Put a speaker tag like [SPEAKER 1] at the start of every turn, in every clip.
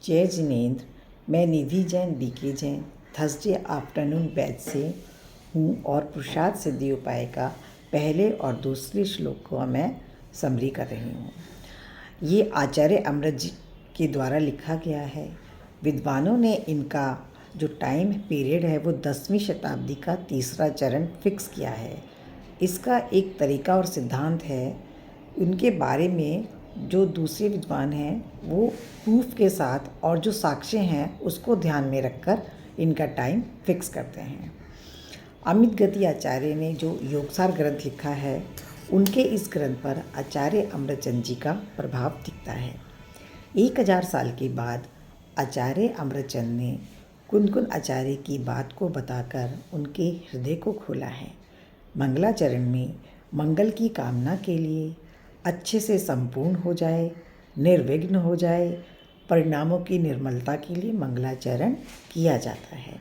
[SPEAKER 1] जय जिनेंद्र। मैं Nidhi Jain BK Jain Thursday afternoon batch से हूँ और पुरुषार्थ सिद्धि उपाय का पहले और दूसरे श्लोक को मैं समरी कर रही हूँ। ये आचार्य अमृत जी के द्वारा लिखा गया है। विद्वानों ने इनका जो टाइम पीरियड है वो 10वीं शताब्दी का तीसरा चरण फिक्स किया है। इसका एक तरीका और सिद्धांत है। उनके बारे में जो दूसरे विद्वान हैं वो प्रूफ के साथ और जो साक्ष्य हैं उसको ध्यान में रखकर इनका टाइम फिक्स करते हैं। अमित गति आचार्य ने जो योगसार ग्रंथ लिखा है उनके इस ग्रंथ पर आचार्य अमृतचंद जी का प्रभाव दिखता है। 1000 साल के बाद आचार्य अमृतचंद ने कुन आचार्य की बात को बताकर उनके हृदय को खोला है। मंगलाचरण में मंगल की कामना के लिए अच्छे से संपूर्ण हो जाए, निर्विघ्न हो जाए, परिणामों की निर्मलता के लिए मंगलाचरण किया जाता है।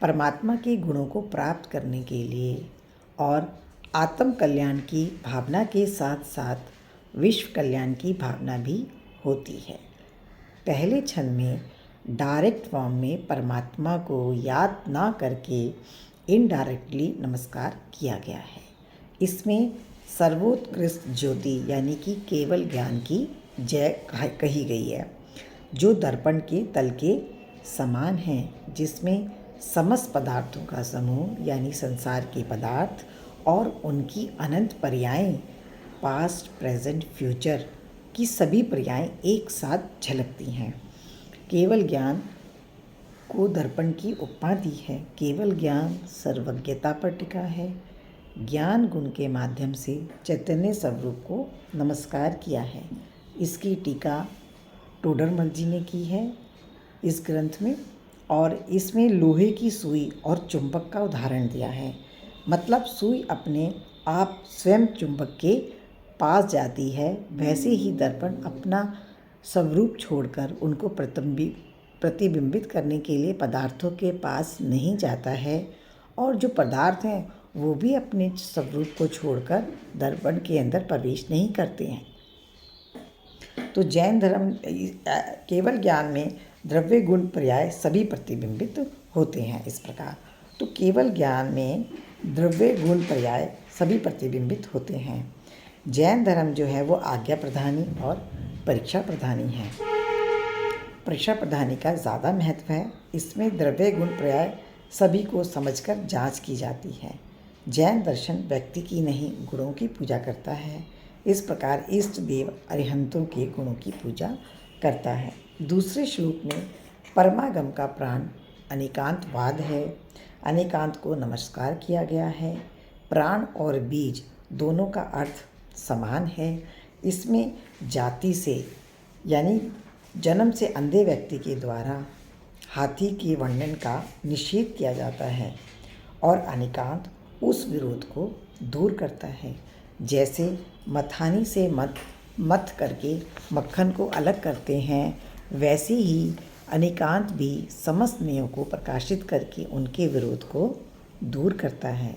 [SPEAKER 1] परमात्मा के गुणों को प्राप्त करने के लिए और आत्म कल्याण की भावना के साथ साथ विश्व कल्याण की भावना भी होती है। पहले छंद में डायरेक्ट फॉर्म में परमात्मा को याद ना करके इनडायरेक्टली नमस्कार किया गया है। इसमें सर्वोत्कृष्ट ज्योति यानी कि केवल ज्ञान की जय कही गई है, जो दर्पण के तल के समान है, जिसमें समस्त पदार्थों का समूह यानी संसार के पदार्थ और उनकी अनंत पर्यायें पास्ट, प्रेजेंट, फ्यूचर की सभी पर्यायें एक साथ झलकती हैं। केवल ज्ञान को दर्पण की उपमा दी है। केवल ज्ञान सर्वज्ञता पर टिका है। ज्ञान गुण के माध्यम से चैतन्य स्वरूप को नमस्कार किया है। इसकी टीका टोडरमल जी ने की है इस ग्रंथ में, और इसमें लोहे की सुई और चुंबक का उदाहरण दिया है। मतलब सुई अपने आप स्वयं चुंबक के पास जाती है, वैसे ही दर्पण अपना स्वरूप छोड़कर उनको प्रतिबिंबित करने के लिए पदार्थों के पास नहीं जाता है, और जो पदार्थ हैं वो भी अपने स्वरूप को छोड़कर दर्पण के अंदर प्रवेश नहीं करते हैं। तो जैन धर्म केवल ज्ञान में द्रव्य गुण पर्याय सभी प्रतिबिंबित होते हैं। इस प्रकार तो केवल ज्ञान में द्रव्य गुण पर्याय सभी प्रतिबिंबित होते हैं। जैन धर्म जो है वो आज्ञा प्रधानी और परीक्षा प्रधानी है। परीक्षा प्रधानी का ज़्यादा महत्व है। इसमें द्रव्य गुण पर्याय सभी को समझकर जांच की जाती है। जैन दर्शन व्यक्ति की नहीं गुणों की पूजा करता है। इस प्रकार इष्ट देव अरिहंतों के गुणों की पूजा करता है। दूसरे श्लोक में परमागम का प्राण अनेकांतवाद है। अनेकांत को नमस्कार किया गया है। प्राण और बीज दोनों का अर्थ समान है। इसमें जाति से यानी जन्म से अंधे व्यक्ति के द्वारा हाथी के वर्णन का निषेध किया जाता है, और अनेकांत उस विरोध को दूर करता है। जैसे मथानी से मथ करके मक्खन को अलग करते हैं, वैसे ही अनेकांत भी समस्त नियमों को प्रकाशित करके उनके विरोध को दूर करता है।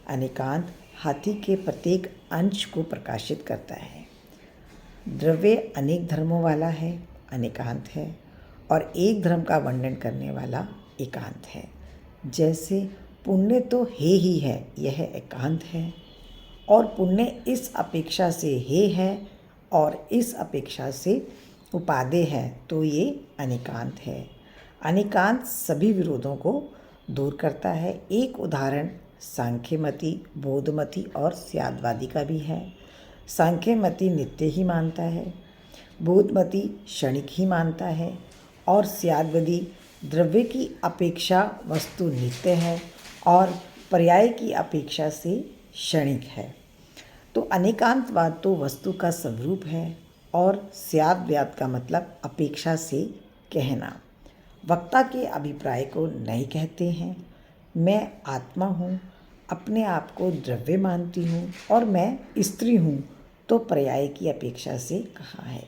[SPEAKER 1] अनेकांत हाथी के प्रत्येक अंश को प्रकाशित करता है। द्रव्य अनेक धर्मों वाला है, अनेकांत है, और एक धर्म का वर्णन करने वाला एकांत है। जैसे पुण्य तो ही है, यह एकांत है, और पुण्य इस अपेक्षा से है और इस अपेक्षा से उपादेय है, तो ये अनेकांत है। अनेकांत सभी विरोधों को दूर करता है। एक उदाहरण सांख्यमति, बोधमति और स्यादवादी का भी है। सांख्यमति नित्य ही मानता है, बोधमति क्षणिक ही मानता है, और स्यादवादी द्रव्य की अपेक्षा वस्तु नित्य है और पर्याय की अपेक्षा से क्षणिक है। तो अनेकांतवाद तो वस्तु का स्वरूप है, और स्यादवाद का मतलब अपेक्षा से कहना। वक्ता के अभिप्राय को नहीं कहते हैं। मैं आत्मा हूँ, अपने आप को द्रव्य मानती हूँ, और मैं स्त्री हूँ, तो पर्याय की अपेक्षा से कहा है।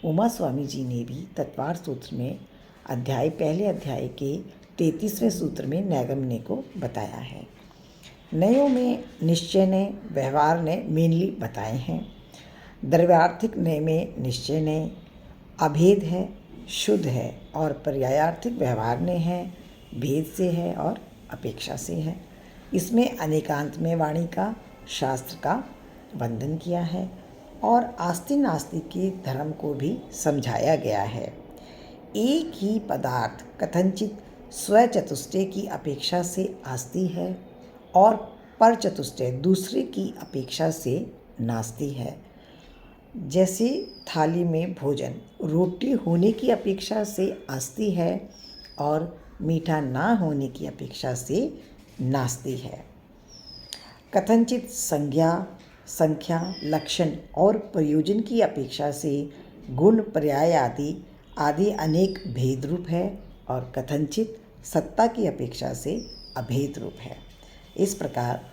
[SPEAKER 1] उमा स्वामी जी ने भी तत्वार सूत्र में पहले अध्याय के 33वें सूत्र में नैगम्य को बताया है। नयों में निश्चय ने, व्यवहार ने मेनली बताए हैं। द्रव्यार्थिक नय में निश्चय ने अभेद है, शुद्ध है और पर्यायार्थिक व्यवहार में है, भेद से है और अपेक्षा से है। इसमें अनेकांत में वाणी का, शास्त्र का वंदन किया है और आस्ति नास्ति के धर्म को भी समझाया गया है। एक ही पदार्थ कथनचित स्वचतुष्टय की अपेक्षा से आस्ति है और पर चतुष्टय दूसरे की अपेक्षा से नास्ति है। जैसे थाली में भोजन रोटी होने की अपेक्षा से आस्ति है और मीठा ना होने की अपेक्षा से नास्ति है। कथनचित संज्ञा, संख्या, लक्षण और प्रयोजन की अपेक्षा से गुण, पर्याय आदि अनेक भेद रूप है और कथनचित सत्ता की अपेक्षा से अभेद रूप है। इस प्रकार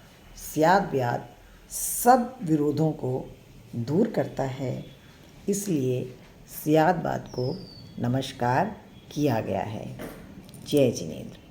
[SPEAKER 1] स्याद व्याद सब विरोधों को दूर करता है, इसलिए स्यादवाद को नमस्कार किया गया है। जय जिनेंद्र।